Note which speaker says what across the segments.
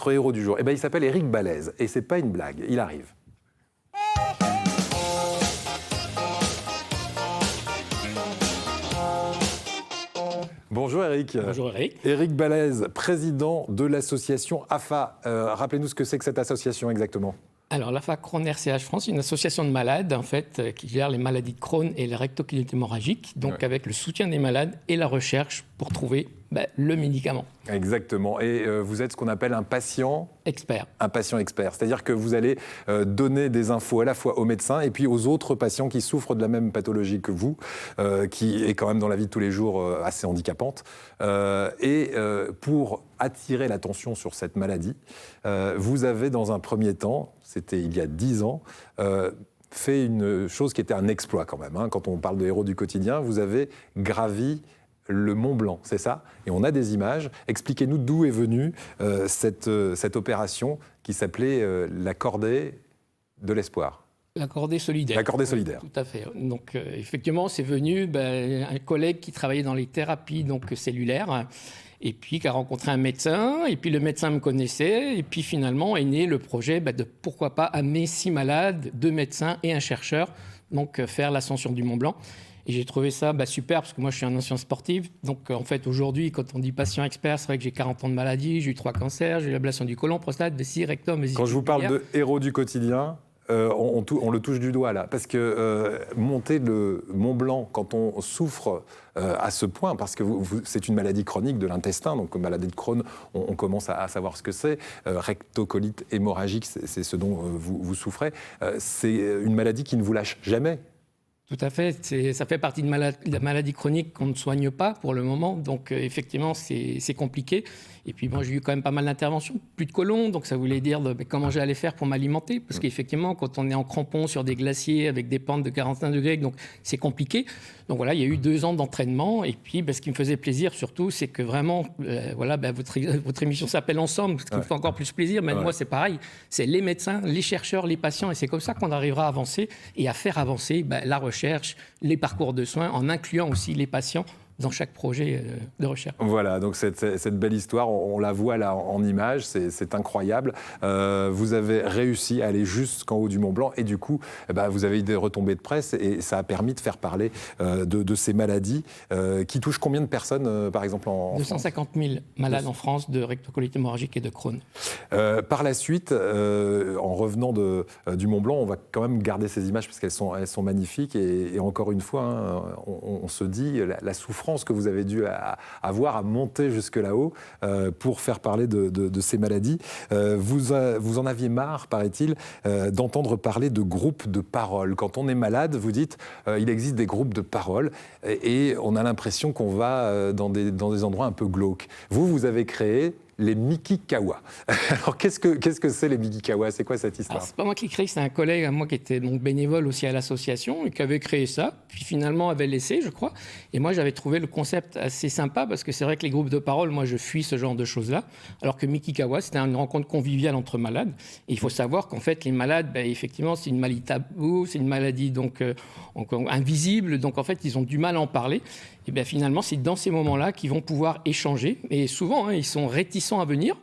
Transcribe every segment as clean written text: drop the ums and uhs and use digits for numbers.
Speaker 1: notre héros du jour, eh ben, il s'appelle Éric Balèze. Et c'est pas une blague, il arrive. Bonjour Éric.
Speaker 2: Bonjour Eric.
Speaker 1: Éric Balèze, président de l'association AFA. Rappelez-nous ce que c'est que cette association exactement.
Speaker 2: Alors l'AFA Crohn-RCH France, une association de malades en fait, qui gère les maladies de Crohn et les rectocolite hémorragique, donc avec le soutien des malades et la recherche pour trouver le médicament.
Speaker 1: Exactement. Et vous êtes ce qu'on appelle un patient
Speaker 2: expert.
Speaker 1: Un patient expert. C'est-à-dire que vous allez donner des infos à la fois aux médecins et puis aux autres patients qui souffrent de la même pathologie que vous, qui est quand même dans la vie de tous les jours assez handicapante. Pour attirer l'attention sur cette maladie, vous avez dans un premier temps, c'était il y a 10 ans, fait une chose qui était un exploit quand même. Hein. Quand on parle de héros du quotidien, vous avez gravi le Mont Blanc, c'est ça? Et on a des images. Expliquez-nous d'où est venue cette opération qui s'appelait la cordée de l'espoir.
Speaker 2: La cordée solidaire.
Speaker 1: La cordée solidaire.
Speaker 2: Oui, tout à fait. Donc effectivement, c'est venu un collègue qui travaillait dans les thérapies cellulaires et puis qui a rencontré un médecin, et puis le médecin me connaissait, et puis finalement est né le projet de pourquoi pas amener 6 malades, 2 médecins et un chercheur, donc faire l'ascension du Mont Blanc. Et j'ai trouvé ça super parce que moi je suis un ancien sportif. Donc en fait aujourd'hui quand on dit patient expert, c'est vrai que j'ai 40 ans de maladie, j'ai eu 3 cancers, j'ai eu l'ablation du côlon, prostate, vessie, rectum, vésicule.
Speaker 1: Quand je vous parle de héros du quotidien, on le touche du doigt là. Parce que monter le Mont Blanc quand on souffre à ce point, parce que c'est une maladie chronique de l'intestin, donc maladie de Crohn, on commence à savoir ce que c'est. Rectocolite hémorragique, c'est ce dont vous souffrez. C'est une maladie qui ne vous lâche jamais.
Speaker 2: Tout à fait, ça fait partie de la maladie chronique qu'on ne soigne pas pour le moment, donc effectivement c'est compliqué. Et puis bon, j'ai eu quand même pas mal d'interventions, plus de côlon, donc ça voulait dire comment j'allais faire pour m'alimenter, parce qu'effectivement quand on est en crampon sur des glaciers avec des pentes de 45 degrés, donc c'est compliqué. Donc voilà, il y a eu 2 ans d'entraînement, et puis ce qui me faisait plaisir surtout, c'est que vraiment, votre émission s'appelle Ensemble, ce qui me fait encore plus plaisir, mais moi c'est pareil, c'est les médecins, les chercheurs, les patients, et c'est comme ça qu'on arrivera à avancer et à faire avancer la recherche, les parcours de soins, en incluant aussi les patients dans chaque projet de recherche. Voilà,
Speaker 1: donc cette belle histoire, on la voit là en image, c'est incroyable. Vous avez réussi à aller jusqu'en haut du Mont Blanc et du coup, vous avez eu des retombées de presse et ça a permis de faire parler de ces maladies qui touchent combien de personnes, par exemple, en
Speaker 2: 250 000 malades en France de rectocolite hémorragique et de Crohn.
Speaker 1: Par la suite, en revenant du Mont Blanc, on va quand même garder ces images parce qu'elles sont magnifiques et encore une fois, hein, on se dit la souffrance que vous avez dû avoir à monter jusque là-haut pour faire parler de ces maladies. Vous en aviez marre, paraît-il, d'entendre parler de groupes de parole. Quand on est malade, vous dites il existe des groupes de parole et on a l'impression qu'on va dans des endroits un peu glauques. Vous avez créé les Mikikawa. Alors, qu'est-ce que c'est les Mikikawa? C'est quoi cette histoire?
Speaker 2: C'est pas moi qui crée, c'est un collègue à moi qui était donc bénévole aussi à l'association et qui avait créé ça, puis finalement avait laissé, je crois. Et moi, j'avais trouvé le concept assez sympa parce que c'est vrai que les groupes de parole, moi, je fuis ce genre de choses-là. Alors que Mikikawa, c'était une rencontre conviviale entre malades. Et il faut savoir qu'en fait, les malades, effectivement, c'est une maladie taboue, c'est une maladie donc invisible. Donc en fait, ils ont du mal à en parler. Et finalement, c'est dans ces moments-là qu'ils vont pouvoir échanger. Et souvent, ils sont réticents à venir.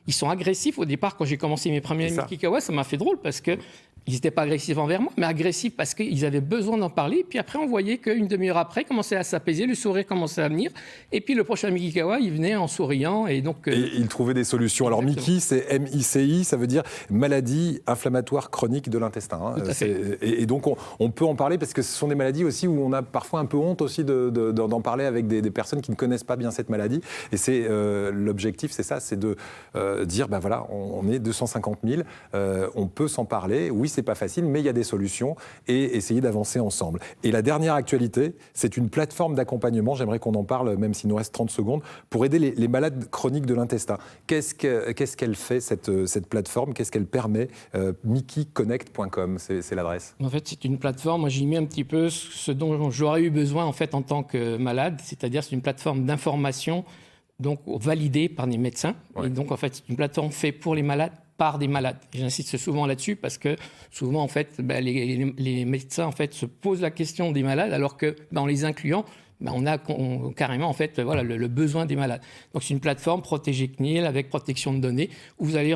Speaker 2: Ils sont agressifs. Au départ, quand j'ai commencé mes premiers Mikikawa, ça m'a fait drôle parce qu'ils n'étaient pas agressifs envers moi, mais agressifs parce qu'ils avaient besoin d'en parler. Puis après, on voyait qu'une demi-heure après, ils commençaient à s'apaiser, le sourire commençait à venir. Et puis le prochain Mikikawa, il venait en souriant. Et donc,
Speaker 1: il trouvait des solutions. Alors Miki, c'est M-I-C-I, ça veut dire maladie inflammatoire chronique de l'intestin. Hein.
Speaker 2: Tout à fait.
Speaker 1: Et donc, on peut en parler parce que ce sont des maladies aussi où on a parfois un peu honte aussi d'en parler avec des personnes qui ne connaissent pas bien cette maladie. Et c'est l'objectif, c'est ça, c'est de dire, voilà, on est 250 000, on peut s'en parler. Oui, c'est pas facile, mais il y a des solutions et essayer d'avancer ensemble. Et la dernière actualité, c'est une plateforme d'accompagnement, j'aimerais qu'on en parle, même s'il nous reste 30 secondes, pour aider les malades chroniques de l'intestin. Qu'est-ce qu'elle fait, cette plateforme? Qu'est-ce qu'elle permet? mikiconnect.com, c'est l'adresse.
Speaker 2: En fait, c'est une plateforme, moi j'ai mis un petit peu ce dont j'aurais eu besoin en fait en tant que malade, c'est-à-dire c'est une plateforme d'information donc validée par des médecins. Ouais. Et donc en fait, c'est une plateforme faite pour les malades, par des malades. Et j'insiste souvent là-dessus parce que souvent en fait, les médecins en fait se posent la question des malades alors que en les incluant, on a carrément en fait, voilà, le besoin des malades. Donc c'est une plateforme protégée CNIL avec protection de données où vous allez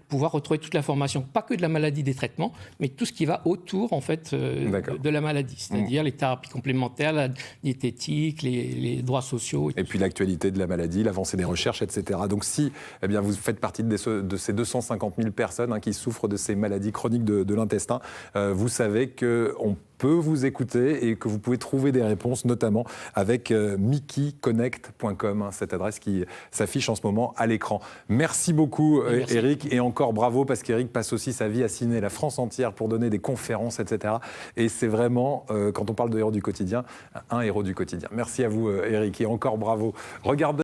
Speaker 2: pouvoir retrouver toute l'information, pas que de la maladie, des traitements, mais tout ce qui va autour en fait de la maladie, c'est-à-dire les thérapies complémentaires, la diététique, les droits sociaux.
Speaker 1: Et puis l'actualité de la maladie, l'avancée des recherches, etc. Donc si vous faites partie de ces 250 000 personnes qui souffrent de ces maladies chroniques de l'intestin, vous savez qu'on peut vous écouter et que vous pouvez trouver des réponses, notamment avec mickeyconnect.com, cette adresse qui s'affiche en ce moment à l'écran. Merci beaucoup, Eric, et encore bravo, parce qu'Eric passe aussi sa vie à sillonner la France entière pour donner des conférences, etc. Et c'est vraiment, quand on parle de héros du quotidien, un héros du quotidien. Merci à vous, Eric, et encore bravo. Regardez